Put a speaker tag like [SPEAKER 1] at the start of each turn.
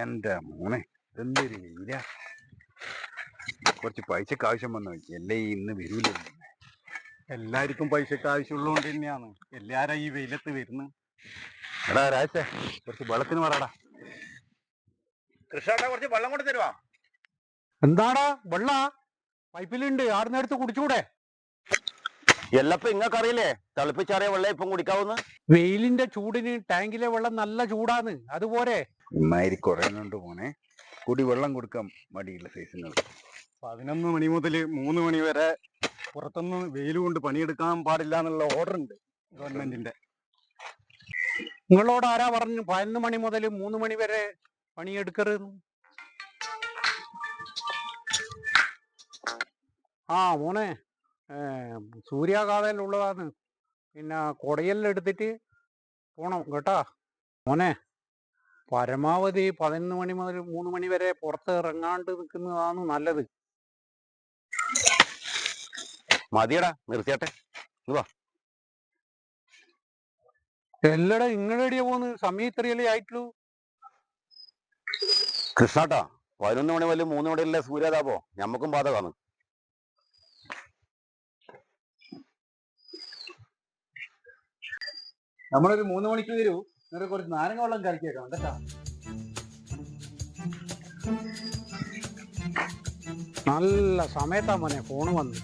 [SPEAKER 1] എന്റെ മോനെ എന്തൊരു വെയില. കുറച്ച് പൈസക്ക് ആവശ്യം വന്നു എല്ലേ ഇന്ന് വരൂല.
[SPEAKER 2] എല്ലാവർക്കും പൈസക്ക് ആവശ്യമുള്ളതുകൊണ്ട് തന്നെയാണ് എല്ലാരും ഈ വെയിലത്ത് വരുന്നത്.
[SPEAKER 1] എടാ രാജേ, കുറച്ച് വെള്ളത്തിന് പറടാ.
[SPEAKER 3] കൃഷ്ണേട്ടാ കുറച്ച് വെള്ളം കൊണ്ട് തരുവാ.
[SPEAKER 2] എന്താടാ വെള്ള പൈപ്പിലുണ്ട്, ആടുന്നെടുത്ത് കുടിച്ചൂടെ?
[SPEAKER 3] എല്ലപ്പോ ഇങ്ങക്കറിയില്ലേ തിളപ്പിച്ചാറിയ വെള്ളം ഇപ്പം കുടിക്കാവുന്ന.
[SPEAKER 2] വെയിലിന്റെ ചൂടിന് ടാങ്കിലെ വെള്ളം നല്ല ചൂടാണ്, അതുപോലെ.
[SPEAKER 1] ഇമ്മാതിരി കുറയുന്നുണ്ട് മോനെ. കുടി വെള്ളം കൊടുക്കാൻ മടിയുള്ള സൈസുകൾ.
[SPEAKER 2] 11 മണി മുതൽ 3 മണി വരെ പുറത്തൊന്നും വെയിൽ കൊണ്ട് പണിയെടുക്കാൻ പാടില്ല എന്നുള്ള ഓർഡർ ഉണ്ട് ഗവൺമെന്റിന്റെ. നിങ്ങളോട് ആരാ പറഞ്ഞു 11 മണി മുതൽ 3 മണി വരെ പണിയെടുക്കരുത്? ആ മോനെ, സൂര്യാഘാതമുള്ളതാണ്, പിന്നെ കുടയെല്ലാം എടുത്തിട്ട് പോണം കേട്ടാ മോനെ. പരമാവധി 11 മണി മുതൽ 3 മണി വരെ പുറത്ത് ഇറങ്ങാണ്ട് നിൽക്കുന്നതാണ് നല്ലത്.
[SPEAKER 3] മതിയടാ, നിർത്തിയാട്ടെ.
[SPEAKER 2] എല്ലടാ നിങ്ങളെടിയാ പോന്ന്? സമയം ഇത്രയല്ലേ ആയിട്ടുള്ളൂ.
[SPEAKER 3] കൃഷ്ണാട്ടാ, 11 മണി മുതൽ 3 മണിയുള്ള സൂര്യാതാപോ ഞമ്മക്കും ബാധകമാണ്.
[SPEAKER 2] നമ്മളൊരു 3 മണിക്ക് വരൂ, നിനക്ക് കുറച്ച് നാരങ്ങ വെള്ളം കലക്കിയേക്കണം കേട്ടാ. നല്ല സമയത്താ മോനെ ഫോണ് വന്നു.